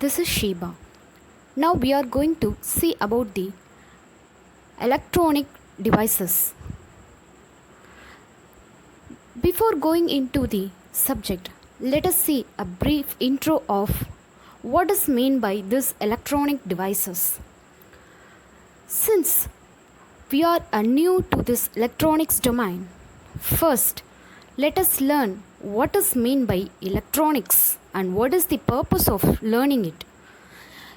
this is Sheba. Now we are going to see about the electronic devices. Before going into the subject, let us see a brief intro of what is meant by these electronic devices. Since we are new to this electronics domain, first let us learn what is meant by electronics and what is the purpose of learning it.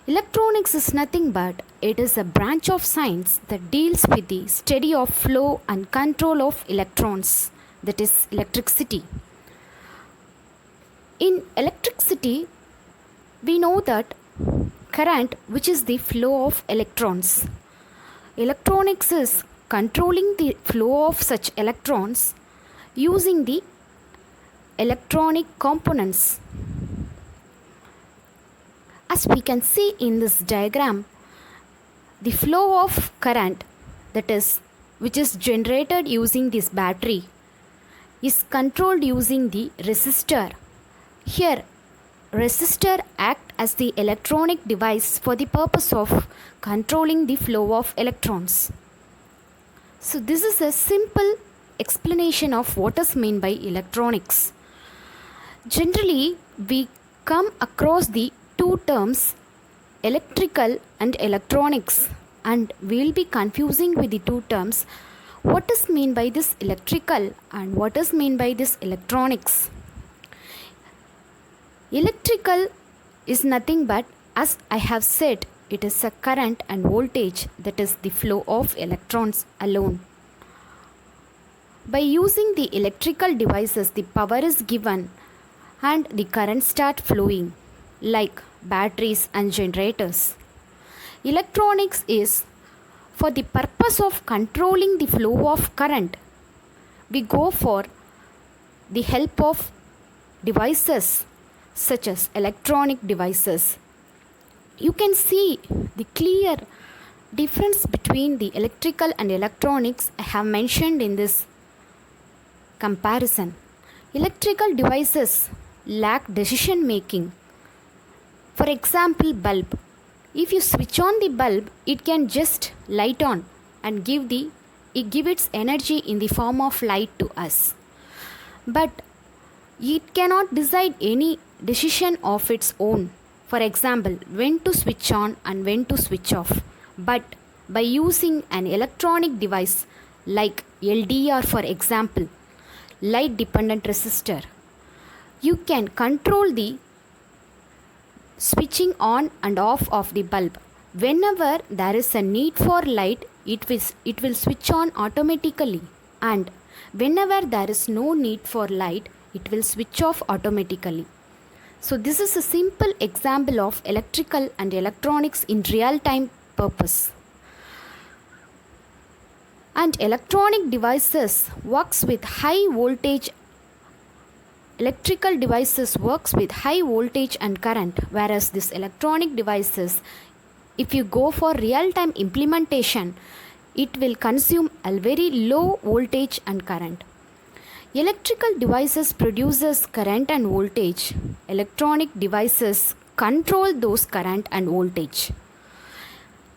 Electronics is nothing but it is a branch of science that deals with the study of flow and control of electrons, that is electricity. In electricity, we know that current, which is the flow of electrons. Electronics is controlling the flow of such electrons using the electronic components. As we can see in this diagram, the flow of current, that is which is generated using this battery, is controlled using the resistor. Here resistor act as the electronic device for the purpose of controlling the flow of electrons. So this is a simple explanation of what is meant by electronics. Generally, we come across the two terms electrical and electronics, and we will be confusing with the two terms. What is meant by this electrical and what is meant by this electronics? Electrical is nothing but, as I have said, it is a current and voltage, that is the flow of electrons alone. By using the electrical devices, the power is given and the current start flowing, like batteries and generators. Electronics is for the purpose of controlling the flow of current. We go for the help of devices such as electronic devices. You can see the clear difference between the electrical and electronics I have mentioned in this comparison. Electrical devices lack decision making. For example, bulb. If you switch on the bulb, it can just light on and give its energy in the form of light to us. But it cannot decide any decision of its own. For example, when to switch on and when to switch off. But by using an electronic device like LDR, for example, light dependent resistor, you can control the switching on and off of the bulb. Whenever there is a need for light, it will switch on automatically, and whenever there is no need for light, it will switch off automatically. So this is a simple example of electrical and electronics in real time purpose. And electronic devices works with high voltage. Electrical devices works with high voltage and current, whereas this electronic devices, if you go for real time implementation, it will consume a very low voltage and current. Electrical devices produces current and voltage. Electronic devices control those current and voltage.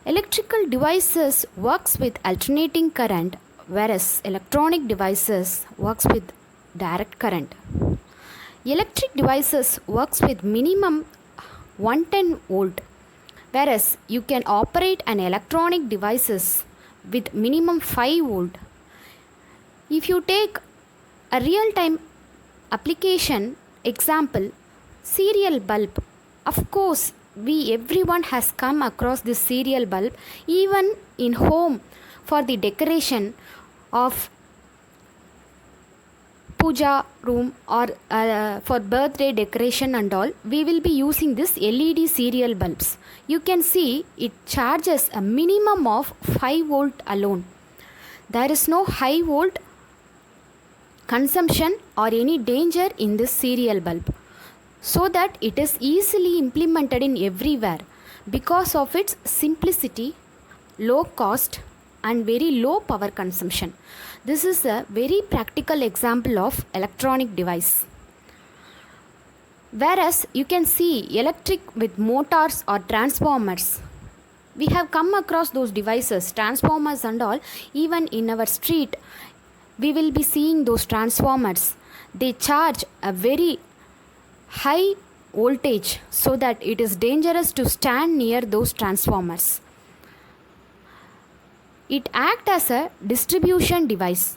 Electrical devices works with alternating current, whereas electronic devices works with direct current. Electric devices works with minimum 110 volt, whereas you can operate an electronic devices with minimum 5 volt. If you take a real time application example, serial bulb, of course everyone has come across this serial bulb, even in home for the decoration of puja room or for birthday decoration and all, we will be using this LED serial bulbs. You can see it charges a minimum of 5 volt alone. There is no high volt consumption or any danger in this serial bulb, so that it is easily implemented in everywhere because of its simplicity, low cost and very low power consumption. This is a very practical example of electronic device. Whereas you can see electric with motors or transformers. We have come across those devices, transformers and all. Even in our street, we will be seeing those transformers. They charge a very high voltage so that it is dangerous to stand near those transformers. It acts as a distribution device.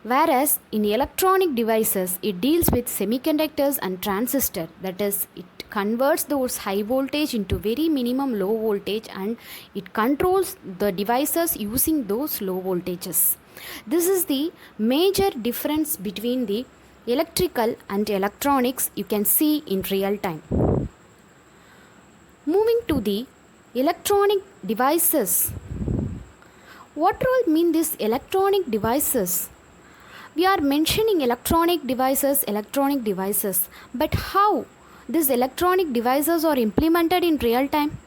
Whereas in electronic devices, it deals with semiconductors and transistor. That is, it converts those high voltage into very minimum low voltage, and it controls the devices using those low voltages. This is the major difference between the electrical and electronics you can see in real time. Moving to the electronic devices. What role mean these electronic devices? We are mentioning electronic devices, but how these electronic devices are implemented in real time?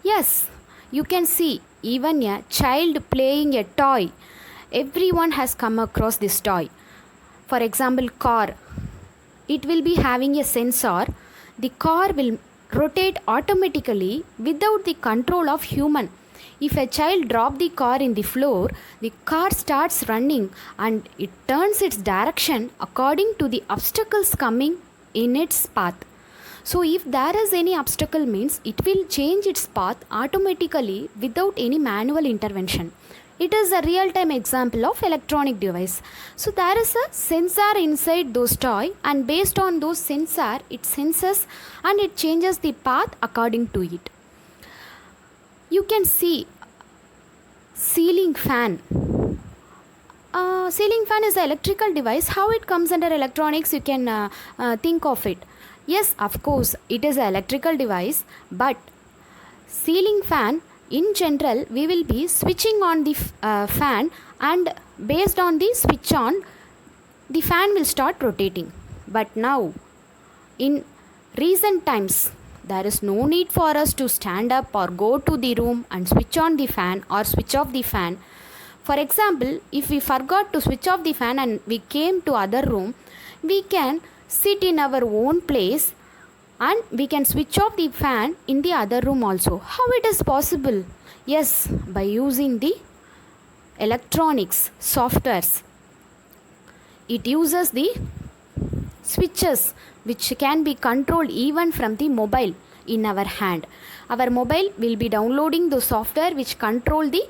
Yes, you can see even a child playing a toy. Everyone has come across this toy. For example, car. It will be having a sensor. The car will rotate automatically without the control of human. If a child drop the car in the floor, the car starts running and it turns its direction according to the obstacles coming in its path. So if there is any obstacle means it will change its path automatically without any manual intervention. It is a real-time example of electronic device. So there is a sensor inside those toy, and based on those sensor it senses and it changes the path according to it. You can see ceiling fan. Ceiling fan is an electrical device. How it comes under electronics, you can think of it. Yes, of course, it is an electrical device, but ceiling fan in general, we will be switching on the fan, and based on the switch on, the fan will start rotating. But now, in recent times, there is no need for us to stand up or go to the room and switch on the fan or switch off the fan. For example, if we forgot to switch off the fan and we came to other room, we can sit in our own place and we can switch off the fan in the other room also. How it is possible? Yes, by using the electronics, softwares. It uses the switches which can be controlled even from the mobile in our hand. Our mobile will be downloading the software which control the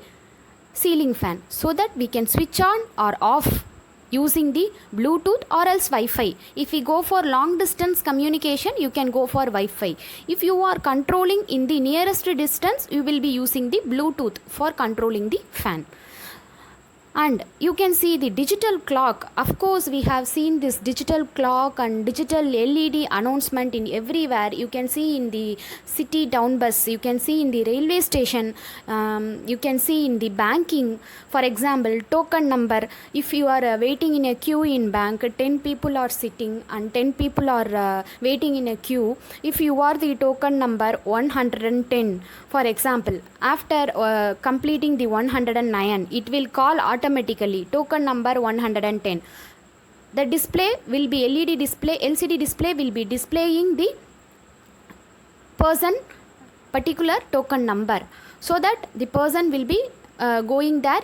ceiling fan, so that we can switch on or off using the Bluetooth or else Wi-Fi. If we go for long distance communication, you can go for Wi-Fi. If you are controlling in the nearest distance, you will be using the Bluetooth for controlling the fan. And you can see the digital clock. Of course, we have seen this digital clock and digital LED announcement in everywhere. You can see in the city town bus, you can see in the railway station, you can see in the banking. For example, token number. If you are waiting in a queue in bank, 10 people are sitting and 10 people are waiting in a queue. If you are the token number 110, for example, after completing the 109, it will call automatically token number 110. The display will be LED display, LCD display will be displaying the person particular token number, so that the person will be going there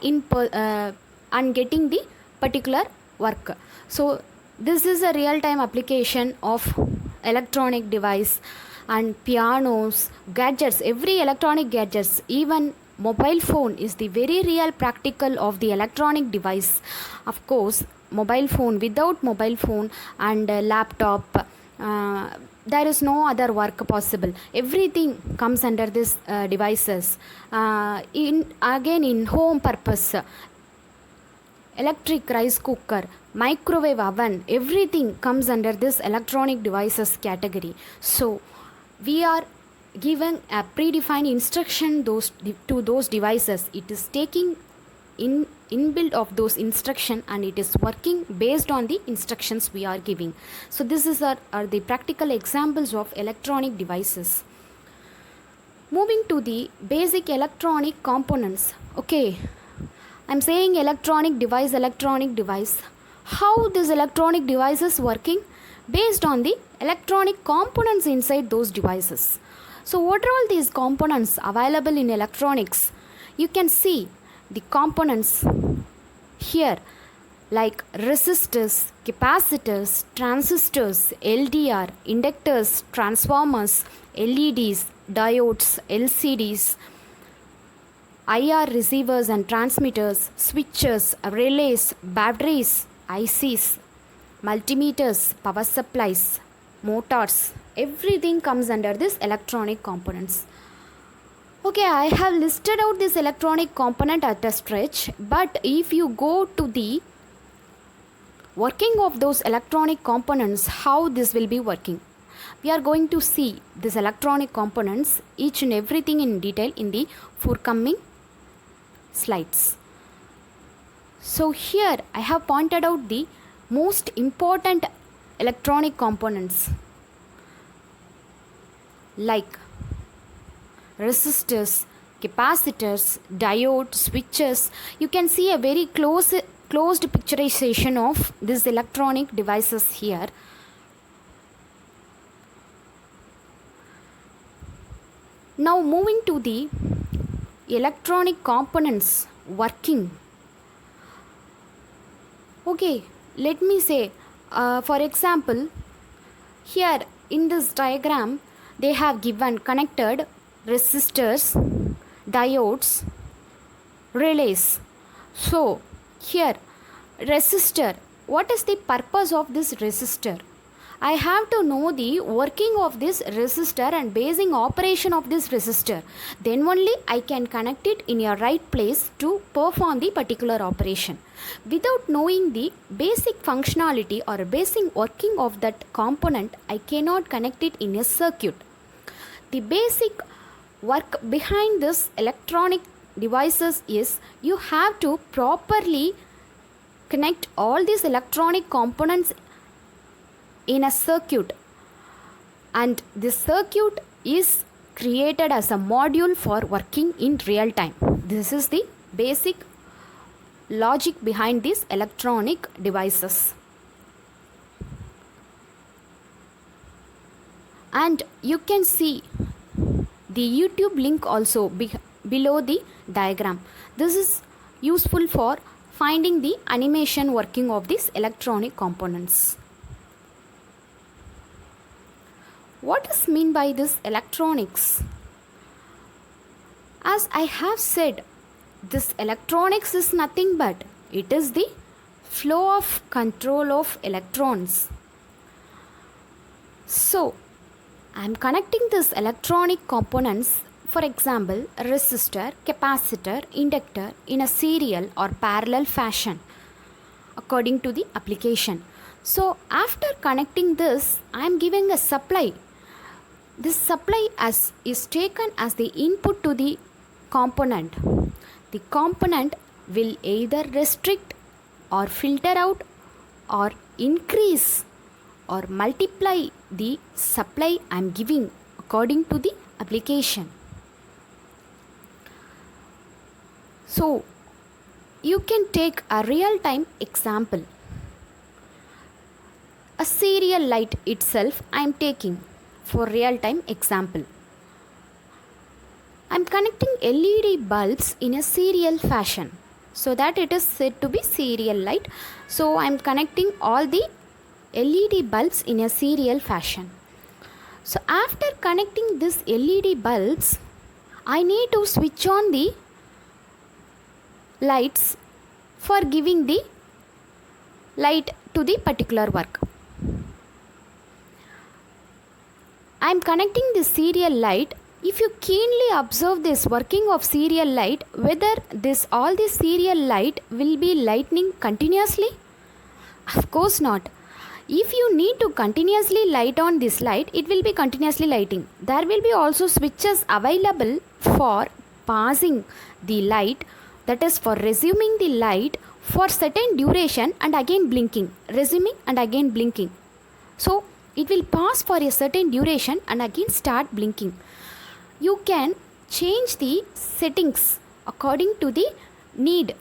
and getting the particular work. So this is a real-time application of electronic device. And pianos, gadgets, every electronic gadgets, even mobile phone is the very real practical of the electronic device. Of course, mobile phone, without mobile phone and laptop, there is no other work possible. Everything comes under this devices. In home purpose, electric rice cooker, microwave oven, everything comes under this electronic devices category. So we are given a predefined instruction to those devices. It is taking inbuilt of those instruction, and it is working based on the instructions we are giving. So this is are the practical examples of electronic devices. Moving to the basic electronic components. Okay, I'm saying electronic device. How this electronic device is working? Based on the electronic components inside those devices. So what are all these components available in electronics? You can see the components here like resistors, capacitors, transistors, LDR, inductors, transformers, LEDs, diodes, LCDs, IR receivers and transmitters, switches, relays, batteries, ICs, multimeters, power supplies, motors. Everything comes under this electronic components. Okay, I have listed out this electronic component at a stretch, but if you go to the working of those electronic components, how this will be working, we are going to see this electronic components, each and everything in detail in the forthcoming slides. So here I have pointed out the most important electronic components like resistors, capacitors, diode, switches. You can see a very closed picturization of these electronic devices here. Now moving to the electronic components working. Okay, let me say for example, here in this diagram they have given connected resistors, diodes, relays. So here resistor, what is the purpose of this resistor? I have to know the working of this resistor and basing operation of this resistor. Then only I can connect it in a right place to perform the particular operation. Without knowing the basic functionality or basic working of that component, I cannot connect it in a circuit. The basic work behind this electronic devices is you have to properly connect all these electronic components in a circuit, and this circuit is created as a module for working in real time. This is the basic logic behind these electronic devices. And you can see the YouTube link also below the diagram. This is useful for finding the animation working of these electronic components. What is mean by this electronics? As I have said, this electronics is nothing but it is the flow of control of electrons. So I am connecting this electronic components, for example resistor, capacitor, inductor, in a serial or parallel fashion according to the application. So after connecting this, I am giving a supply. This supply is taken as the input to the component. The component will either restrict or filter out or increase or multiply the supply I am giving according to the application. So you can take a real-time example. A serial light itself I am taking for real-time example. I am connecting LED bulbs in a serial fashion so that it is said to be serial light. So I am connecting all the LED bulbs in a serial fashion. So after connecting this LED bulbs, I need to switch on the lights for giving the light to the particular work. I am connecting the serial light. If you keenly observe this working of serial light, whether all this serial light will be lightning continuously? Of course not. If you need to continuously light on this light, it will be continuously lighting. There will be also switches available for passing the light, that is for resuming the light for certain duration and again blinking, resuming and again blinking. So it will pass for a certain duration and again start blinking. You can change the settings according to the need.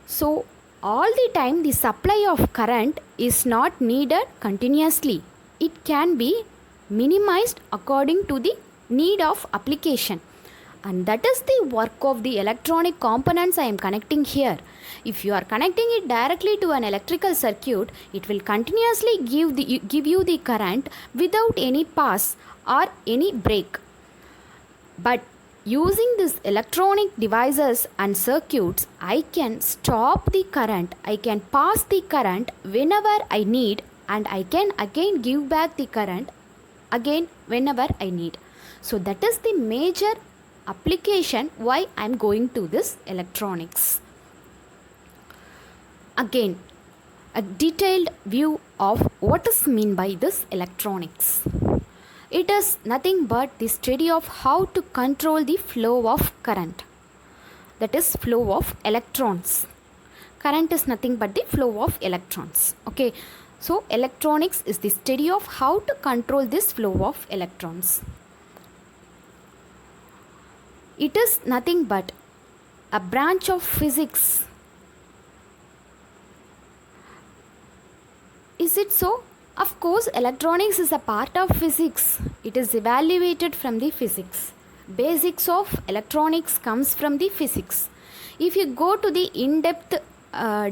So all the time the supply of current is not needed continuously. it can be minimized according to the need of application. And that is the work of the electronic components I am connecting here. If you are connecting it directly to an electrical circuit, it will continuously give you the current without any pass or any break. But using these electronic devices and circuits, I can stop the current, I can pass the current whenever I need, and I can again give back the current again whenever I need. So that is the major application why I am going to this electronics. Again, a detailed view of what is meant by this electronics. It is nothing but the study of how to control the flow of current. That is flow of electrons. Current is nothing but the flow of electrons. Okay. So electronics is the study of how to control this flow of electrons. It is nothing but a branch of physics. Is it so? Of course, electronics is a part of physics. It is evaluated from the physics. Basics of electronics comes from the physics. If you go to the in-depth,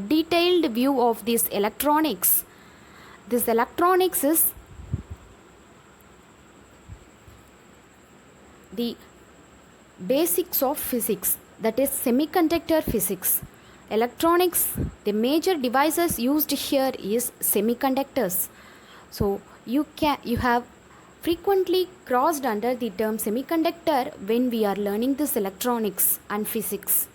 detailed view of this electronics is the basics of physics, that is semiconductor physics. Electronics, the major devices used here is semiconductors. So you have frequently crossed under the term semiconductor when we are learning this electronics and physics.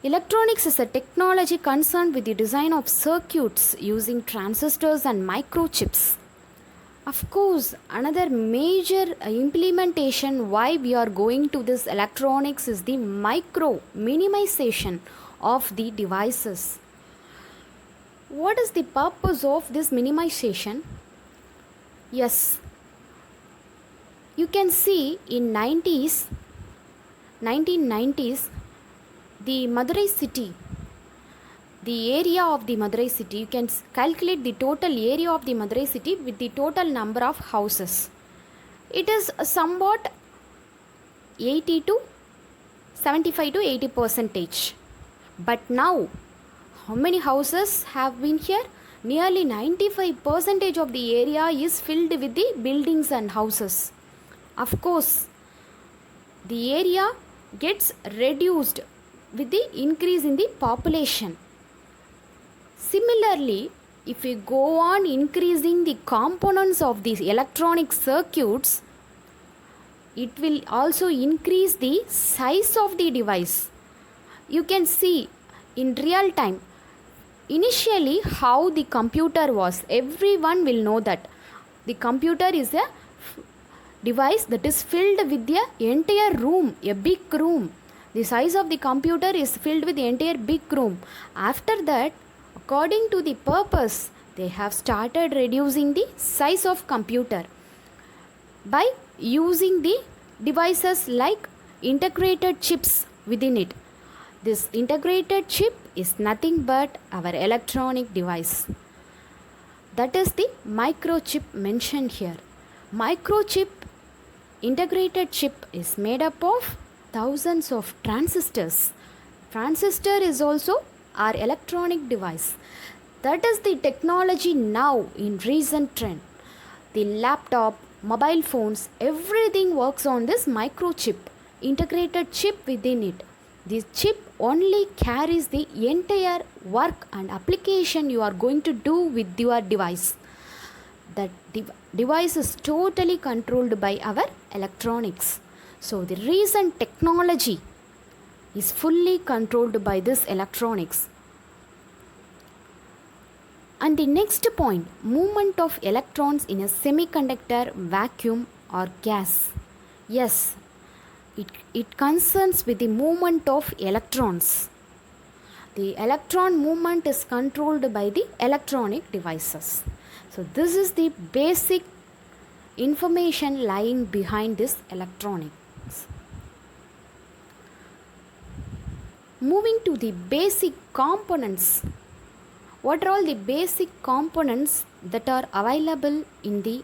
Electronics is a technology concerned with the design of circuits using transistors and microchips. Of course, another major implementation why we are going to this electronics is the minimization of the devices. What is the purpose of this minimization? Yes, you can see in 1990s, the Madurai city, the area of the Madurai city, you can calculate the total area of the Madurai city with the total number of houses. It is somewhat 75 to 80%. But now, how many houses have been here? Nearly 95% of the area is filled with the buildings and houses. Of course, the area gets reduced with the increase in the population. Similarly, if we go on increasing the components of these electronic circuits, it will also increase the size of the device. You can see in real time initially how the computer was. Everyone will know that the computer is a device that is filled with the entire room, a big room. The size of the computer is filled with the entire big room. After that, according to the purpose, they have started reducing the size of computer by using the devices like integrated chips within it. This integrated chip is nothing but our electronic device. That is the microchip mentioned here. Microchip, integrated chip is made up of thousands of transistors. Transistor is also our electronic device. That is the technology now in recent trend. The laptop, mobile phones, everything works on this microchip, integrated chip within it. This chip only carries the entire work and application you are going to do with your device. That device is totally controlled by our electronics. So the recent technology is fully controlled by this electronics. And the next point, movement of electrons in a semiconductor, vacuum or gas. Yes, it concerns with the movement of electrons. The electron movement is controlled by the electronic devices. So this is the basic information lying behind this electronics. Moving to the basic components. What are all the basic components that are available in the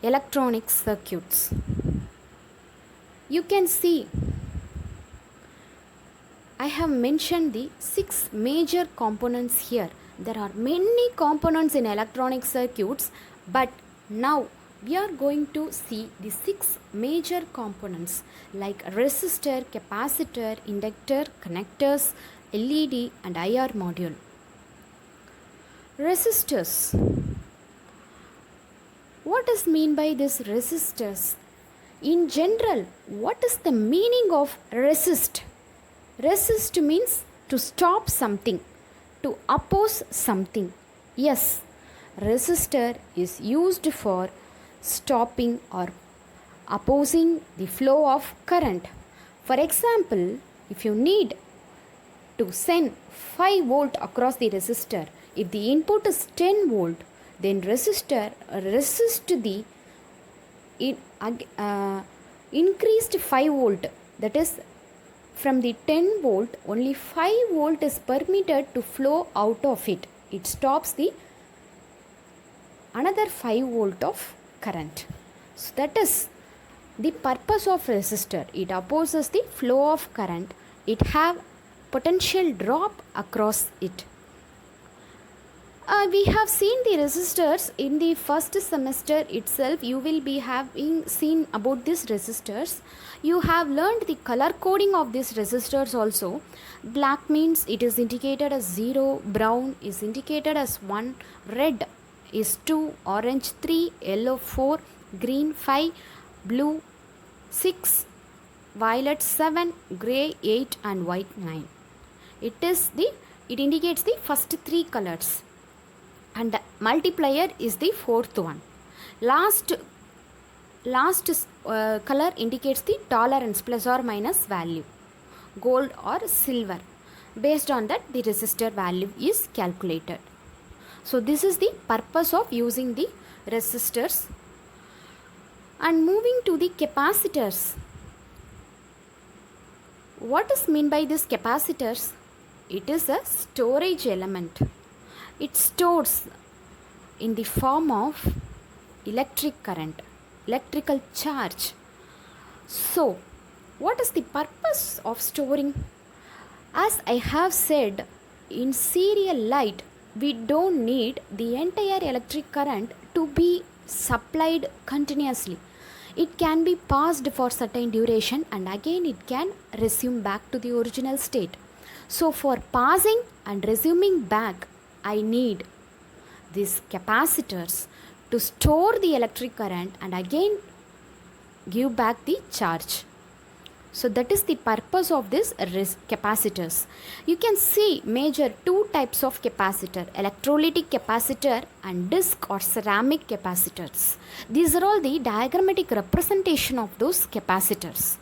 electronic circuits. You can see I have mentioned the 6 major components here. There are many components in electronic circuits, but now we are going to see the 6 major components like resistor, capacitor, inductor, connectors, LED and IR module. Resistors. What is mean by this resistors? In general, what is the meaning of resist? Resist means to stop something, to oppose something. Yes, resistor is used for stopping or opposing the flow of current. For example, if you need to send 5 volt across the resistor, if the input is 10 volt, then resistor resist the increased 5 volt, that is from the 10 volt only 5 volt is permitted to flow out of it. It stops the another 5 volt of current. So that is the purpose of resistor. It opposes the flow of current. It have potential drop across it. We have seen the resistors in the first semester itself. You will be having seen about these resistors. You have learned the color coding of these resistors also. Black means it is indicated as 0, brown is indicated as 1, red is 2, orange 3, yellow 4, green 5, blue 6, violet 7, grey 8 and white 9. It indicates the first 3 colors. And the multiplier is the 4th one. Last color indicates the tolerance, plus or minus value, gold or silver. Based on that, the resistor value is calculated. So this is the purpose of using the resistors. And moving to the capacitors. What is mean by these capacitors? It is a storage element. It stores in the form of electric current, electrical charge. So, what is the purpose of storing? As I have said, in serial light, we don't need the entire electric current to be supplied continuously. It can be passed for certain duration and again it can resume back to the original state. So, for passing and resuming back, I need these capacitors to store the electric current and again give back the charge. So that is the purpose of this capacitors. You can see major 2 types of capacitor, electrolytic capacitor and disc or ceramic capacitors. These are all the diagrammatic representation of those capacitors.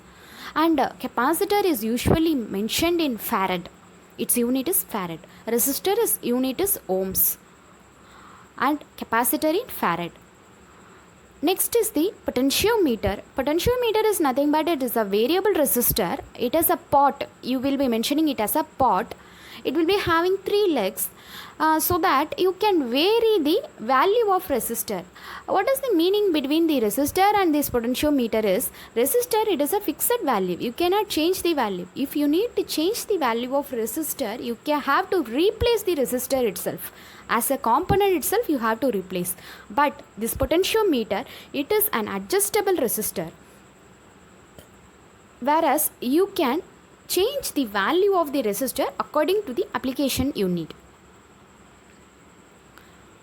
And capacitor is usually mentioned in farad. Its unit is farad. Resistor is unit is ohms. And capacitor in farad. Next is the potentiometer. Potentiometer is nothing but it is a variable resistor. It is a pot. You will be mentioning it as a pot. It will be having 3 legs so that you can vary the value of resistor. What is the meaning between the resistor and this potentiometer is, resistor it is a fixed value. You cannot change the value. If you need to change the value of resistor, you have to replace the resistor itself. As a component itself you have to replace. But this potentiometer, it is an adjustable resistor. Whereas you can change the value of the resistor according to the application you need.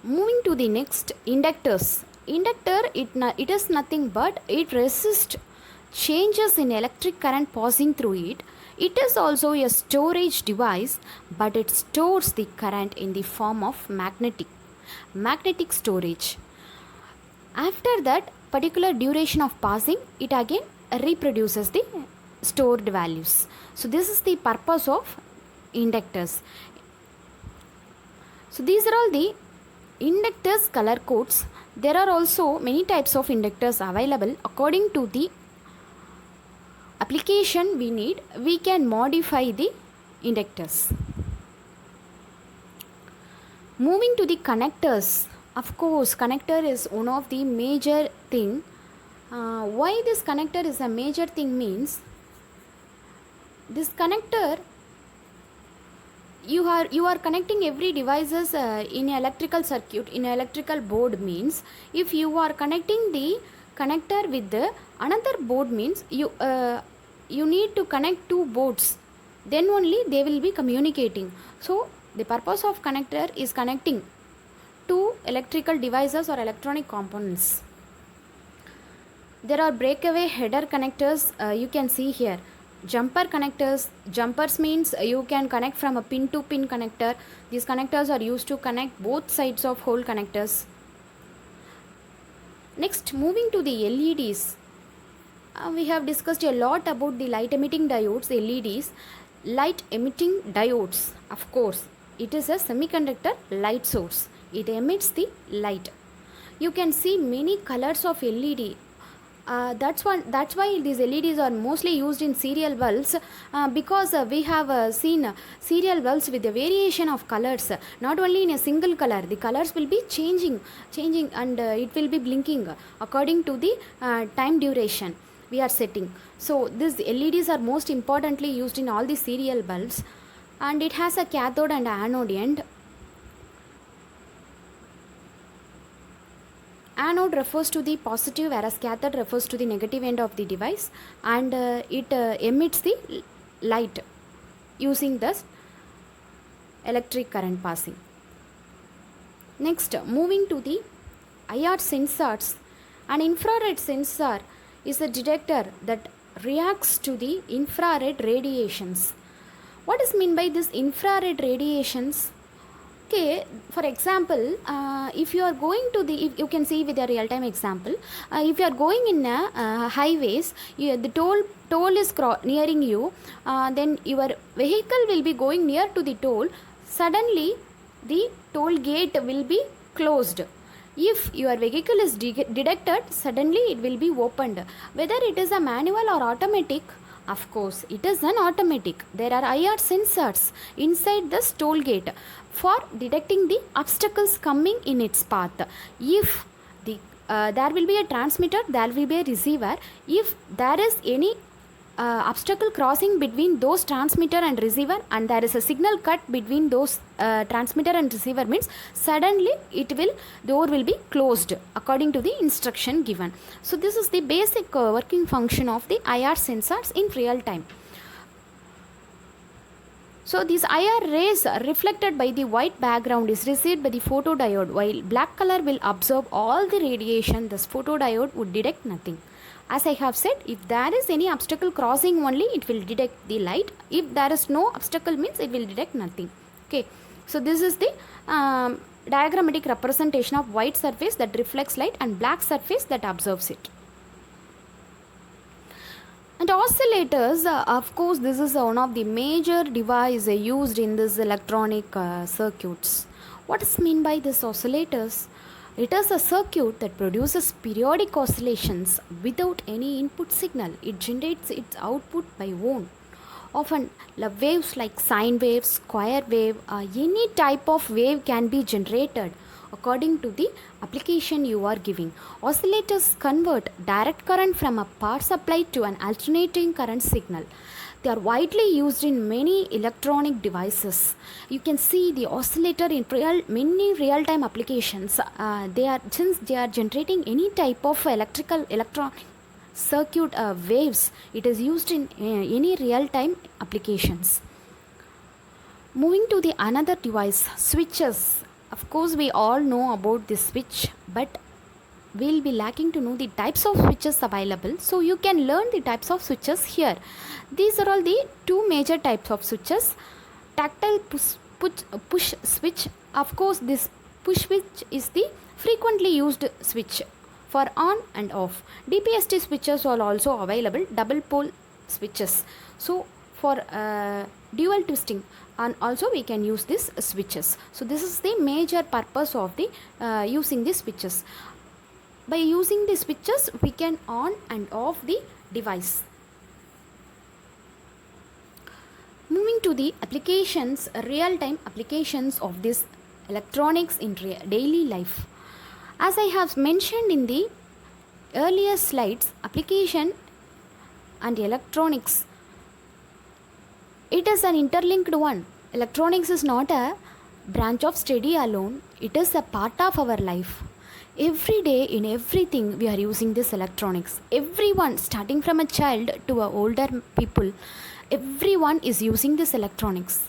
Moving to the next, inductors. Inductor, it is nothing but it resists changes in electric current passing through it. It is also a storage device, but it stores the current in the form of magnetic storage. After that particular duration of passing, it again reproduces the stored values. So this is the purpose of inductors. So these are all the inductors color codes. There are also many types of inductors available. According to the application we need, we can modify the inductors. Moving to the connectors Of course, connector is one of the major thing. Why this connector is a major thing means, this connector, you are connecting every devices in electrical circuit, in electrical board means, if you are connecting the connector with the another board means, you need to connect two boards, then only they will be communicating. So the purpose of connector is connecting two electrical devices or electronic components. There are breakaway header connectors, you can see here. Jumper connectors, jumpers means you can connect from a pin to pin connector. These connectors are used to connect both sides of whole connectors. Next, moving to the LEDs. We have discussed a lot about the light emitting diodes, LEDs. Light emitting diodes, of course, it is a semiconductor light source. It emits the light. You can see many colors of LED. That's why these LEDs are mostly used in serial bulbs, because we have seen serial bulbs with a variation of colors, not only in a single color. The colors will be changing, and it will be blinking according to the time duration we are setting. So these LEDs are most importantly used in all the serial bulbs, and it has a cathode and anode end. Anode refers to the positive, whereas cathode refers to the negative end of the device, and it emits the light using the electric current passing. Next, moving to the IR sensors. An infrared sensor is a detector that reacts to the infrared radiations. What is meant by this infrared radiations? Okay, for example, if you are going to the, if you can see with a real-time example, if you are going in a highways, the toll is nearing you, then your vehicle will be going near to the toll. Suddenly, the toll gate will be closed. If your vehicle is detected, suddenly it will be opened. Whether it is a manual or automatic, of course, it is an automatic. There are IR sensors inside the toll gate for detecting the obstacles coming in its path. If there will be a transmitter, there will be a receiver. If there is any obstacle crossing between those transmitter and receiver, and there is a signal cut between those transmitter and receiver means, suddenly door will be closed according to the instruction given. So this is the basic working function of the IR sensors in real time. So these IR rays reflected by the white background is received by the photodiode, while black color will absorb all the radiation. This photodiode would detect nothing. As I have said, if there is any obstacle crossing only, it will detect the light. If there is no obstacle means, it will detect nothing. Okay, so this is the diagrammatic representation of white surface that reflects light and black surface that absorbs it. And oscillators, of course, this is one of the major devices used in this electronic circuits. What is meant by this oscillators? It is a circuit that produces periodic oscillations without any input signal. It generates its output by own. Often, waves like sine wave, square wave, any type of wave can be generated according to the application you are giving. Oscillators convert direct current from a power supply to an alternating current signal. They are widely used in many electronic devices. You can see the oscillator in many real-time applications. Since they are generating any type of electronic circuit waves, it is used in any real-time applications. Moving to the another device, switches. Of course, we all know about this switch, but we'll be lacking to know the types of switches available. So you can learn the types of switches here. These are all the two major types of switches. Tactile push switch. Of course, this push switch is the frequently used switch for on and off. DPST switches are also available, double pole switches. So for dual twisting, and also we can use these switches. So this is the major purpose of the using these switches. By using the switches, we can on and off the device. Moving to the applications, real-time applications of this electronics in daily life. As I have mentioned in the earlier slides, application and electronics, it is an interlinked one. Electronics is not a branch of study alone, it is a part of our life. Every day in everything we are using this electronics. Everyone, starting from a child to a older people, everyone is using this electronics.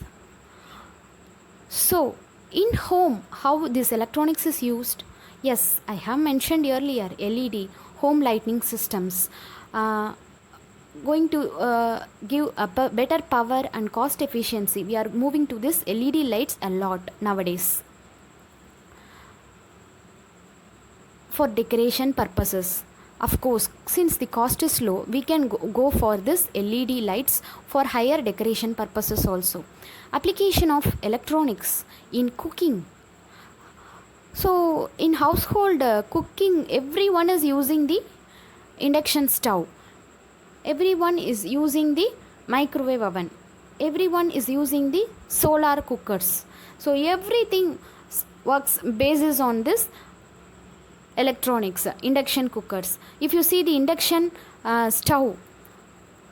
So in home, how this electronics is used? Yes, I have mentioned earlier, LED, home lighting systems, going to give a better power and cost efficiency. We are moving to this LED lights a lot nowadays. For decoration purposes, of course, since the cost is low, we can go for this LED lights for higher decoration purposes also. Application of electronics in cooking. So in household cooking, everyone is using the induction stove, everyone is using the microwave oven, everyone is using the solar cookers. So everything works basis on this electronics, induction cookers. If you see the induction stove,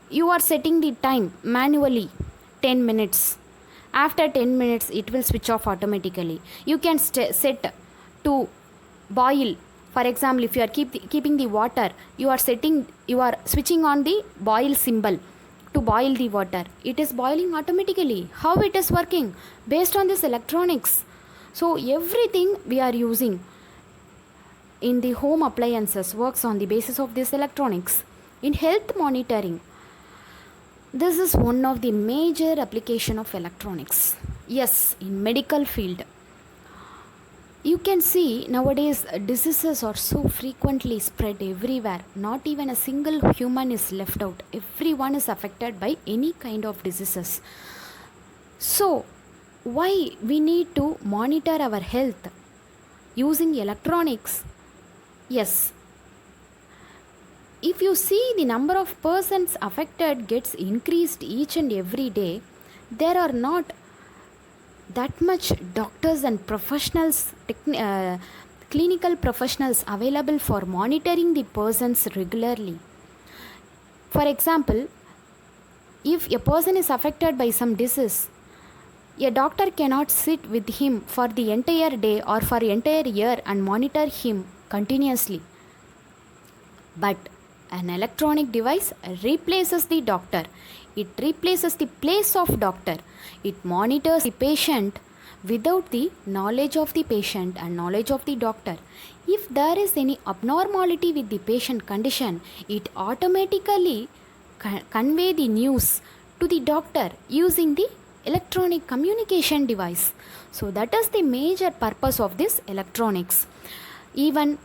you are setting the time manually 10 minutes. After 10 minutes it will switch off automatically. You can set to boil. For example, if you are keeping the water, you are switching on the boil symbol to boil the water. It is boiling automatically. How it is working? Based on this electronics. So everything we are using in the home appliances works on the basis of this electronics. In health monitoring, this is one of the major application of electronics. Yes, in medical field, you can see nowadays diseases are so frequently spread everywhere. Not even a single human is left out. Everyone is affected by any kind of diseases. So why we need to monitor our health using electronics? Yes, if you see the number of persons affected gets increased each and every day, there are not that much doctors and professionals, clinical professionals available for monitoring the persons regularly. For example, if a person is affected by some disease, a doctor cannot sit with him for the entire day or for entire year and monitor him continuously. But an electronic device replaces the doctor. It replaces the place of doctor. It monitors the patient without the knowledge of the patient and knowledge of the doctor. If there is any abnormality with the patient condition, it automatically convey the news to the doctor using the electronic communication device. So that is the major purpose of this electronics. Even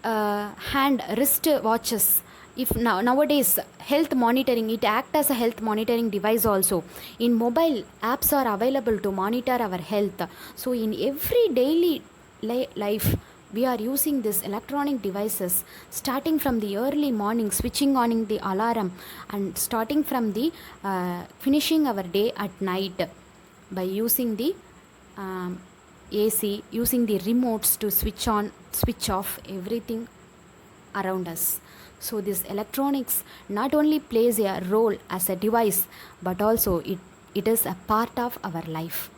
hand wrist watches, if nowadays health monitoring, it act as a health monitoring device also. In mobile, apps are available to monitor our health. So in every daily life, we are using these electronic devices, starting from the early morning, switching on the alarm, and starting from the finishing our day at night by using the AC, using the remotes to switch on, switch off everything around us. So this electronics not only plays a role as a device, but also it is a part of our life.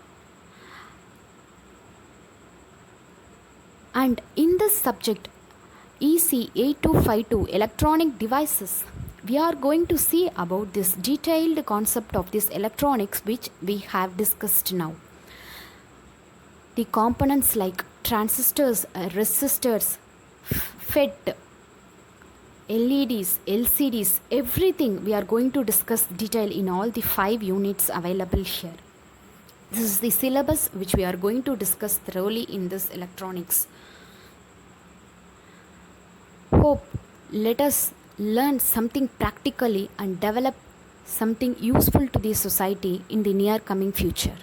And in this subject, EC 8252 electronic devices, we are going to see about this detailed concept of this electronics which we have discussed now. The components like transistors, resistors, FET, LEDs, LCDs, everything we are going to discuss detail in all the 5 units available here. This is the syllabus which we are going to discuss thoroughly in this electronics. Hope let us learn something practically and develop something useful to the society in the near coming future.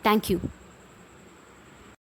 Thank you.